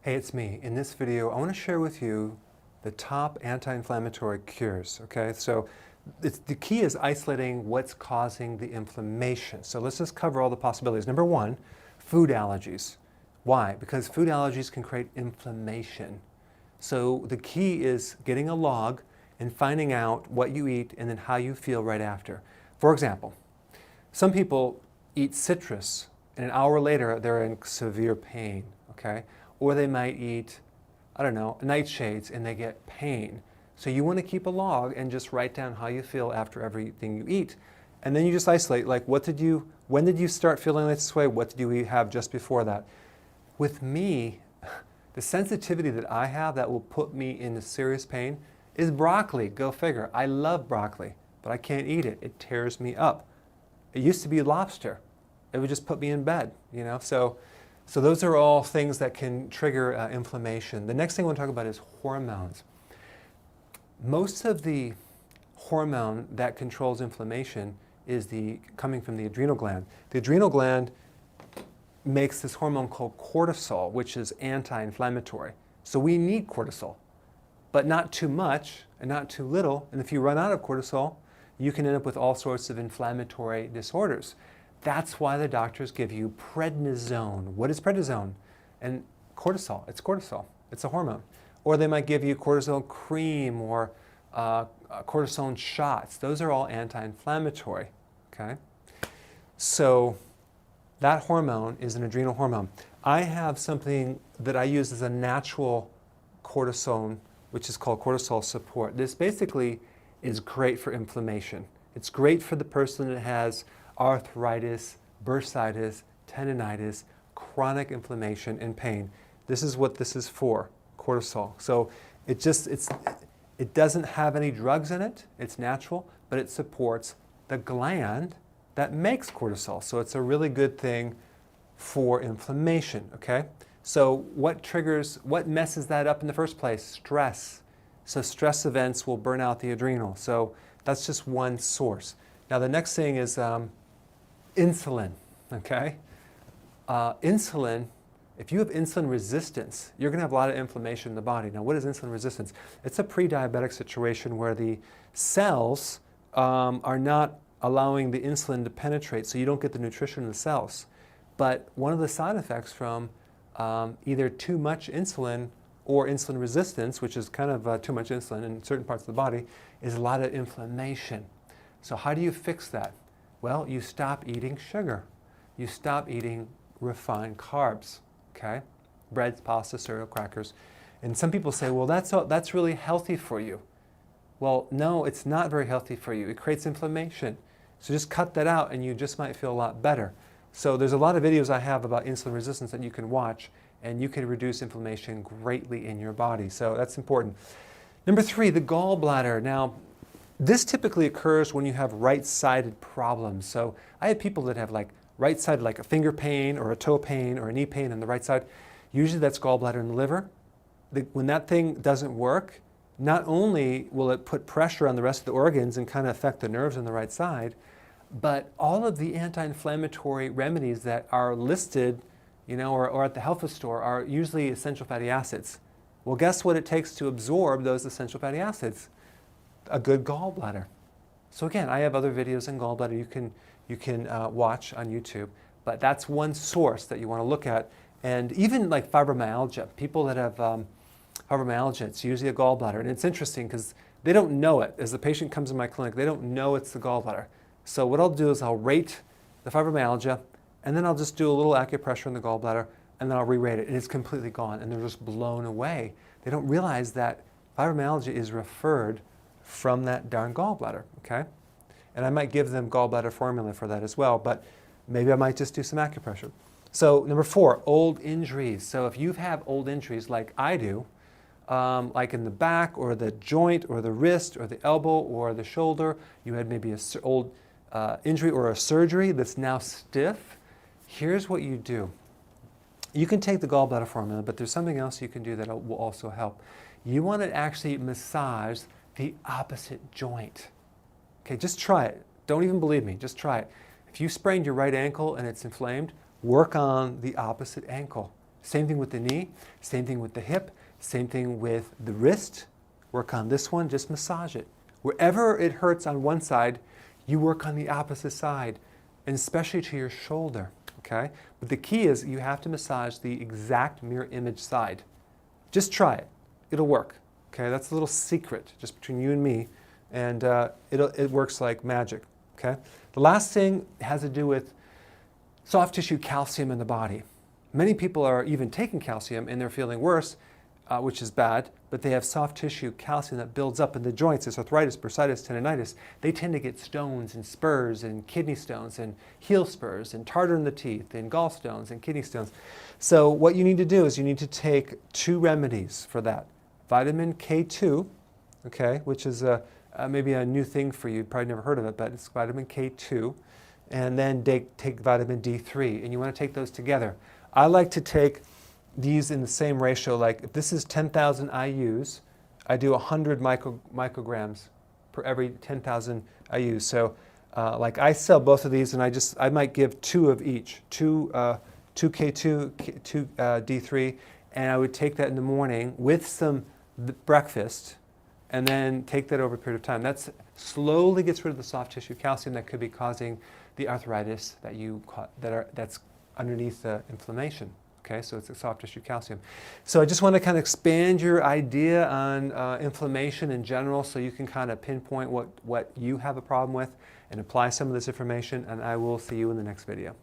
Hey, it's me. In this video, I want to share with you the top anti-inflammatory cures, okay? So the key is isolating what's causing the inflammation. So let's just cover all the possibilities. Number one, food allergies. Why? Because food allergies can create inflammation. So the key is getting a log and finding out what you eat and then how you feel right after. For example, some people eat citrus and an hour later they're in severe pain, okay? Or they might eat, I don't know, nightshades and they get pain. So you want to keep a log and just write down how you feel after everything you eat. And then you just isolate, like when did you start feeling this way? What did you have just before that? With me, the sensitivity that I have that will put me into serious pain is broccoli. Go figure. I love broccoli, but I can't eat it. It tears me up. It used to be lobster. It would just put me in bed, you know? So those are all things that can trigger inflammation. The next thing I want to talk about is hormones. Most of the hormone that controls inflammation is coming from the adrenal gland. The adrenal gland makes this hormone called cortisol, which is anti-inflammatory. So we need cortisol, but not too much and not too little. And if you run out of cortisol, you can end up with all sorts of inflammatory disorders. That's why the doctors give you prednisone. What is prednisone? And cortisol. It's cortisol. It's a hormone. Or they might give you cortisol cream or cortisone shots. Those are all anti-inflammatory. Okay? So that hormone is an adrenal hormone. I have something that I use as a natural cortisone, which is called cortisol support. This basically is great for inflammation. It's great for the person that has arthritis, bursitis, tendinitis, chronic inflammation and pain. This is what this is for, cortisol. So it doesn't have any drugs in it. It's natural, but it supports the gland that makes cortisol. So it's a really good thing for inflammation, okay? So what messes that up in the first place? Stress. So stress events will burn out the adrenal. So that's just one source. Now the next thing is insulin, okay? Insulin, if you have insulin resistance, you're going to have a lot of inflammation in the body. Now what is insulin resistance? It's a pre-diabetic situation where the cells are not allowing the insulin to penetrate, so you don't get the nutrition in the cells. But one of the side effects from either too much insulin or insulin resistance, which is kind of too much insulin in certain parts of the body, is a lot of inflammation. So how do you fix that? Well, you stop eating sugar. You stop eating refined carbs, okay? Breads, pasta, cereal, crackers. And some people say, well, that's really healthy for you. Well, no, it's not very healthy for you. It creates inflammation. So just cut that out and you just might feel a lot better. So there's a lot of videos I have about insulin resistance that you can watch, and you can reduce inflammation greatly in your body. So that's important. Number three, the gallbladder. Now, this typically occurs when you have right-sided problems. So I have people that have like right-sided, like a finger pain or a toe pain or a knee pain on the right side. Usually that's gallbladder in the liver. When that thing doesn't work, not only will it put pressure on the rest of the organs and kind of affect the nerves on the right side, but all of the anti-inflammatory remedies that are listed, you know, or at the health food store are usually essential fatty acids. Well, guess what it takes to absorb those essential fatty acids? A good gallbladder. So again, I have other videos on gallbladder you can watch on YouTube, but that's one source that you want to look at. And even like fibromyalgia, people that have fibromyalgia, it's usually a gallbladder. And it's interesting because they don't know it. As the patient comes in my clinic, they don't know it's the gallbladder. So what I'll do is I'll rate the fibromyalgia, and then I'll just do a little acupressure in the gallbladder, and then I'll re-rate it, and it's completely gone, and they're just blown away. They don't realize that fibromyalgia is referred from that darn gallbladder, okay? And I might give them gallbladder formula for that as well, but maybe I might just do some acupressure. So number four, old injuries. So if you have old injuries like I do, like in the back or the joint or the wrist or the elbow or the shoulder, you had maybe an old injury or a surgery that's now stiff, here's what you do. You can take the gallbladder formula, but there's something else you can do that will also help. You want to actually massage the opposite joint. Okay, just try it. Don't even believe me, just try it. If you sprained your right ankle and it's inflamed, work on the opposite ankle. Same thing with the knee, same thing with the hip, same thing with the wrist. Work on this one, just massage it. Wherever it hurts on one side, you work on the opposite side, and especially to your shoulder, okay? But the key is you have to massage the exact mirror image side. Just try it. It'll work, okay? That's a little secret just between you and me, and it works like magic, okay? The last thing has to do with soft tissue calcium in the body. Many people are even taking calcium and they're feeling worse, which is bad, but they have soft tissue calcium that builds up in the joints. It's arthritis, bursitis, tendonitis. They tend to get stones and spurs and kidney stones and heel spurs and tartar in the teeth and gallstones and kidney stones. So what you need to do is you need to take 2 remedies for that. Vitamin K2, okay, which is maybe a new thing for you. You've probably never heard of it, but it's vitamin K2. And then take vitamin D3, and you want to take those together. I like to take these in the same ratio. Like if this is 10,000 IUs, I do 100 micrograms per every 10,000 IUs. So like I sell both of these, and I might give 2 of each, 2 K2, 2 D3, and I would take that in the morning with some breakfast, and then take that over a period of time. That slowly gets rid of the soft tissue calcium that could be causing the arthritis that's underneath the inflammation. Okay, so it's a soft tissue calcium. So I just want to kind of expand your idea on inflammation in general, so you can kind of pinpoint what you have a problem with and apply some of this information, and I will see you in the next video.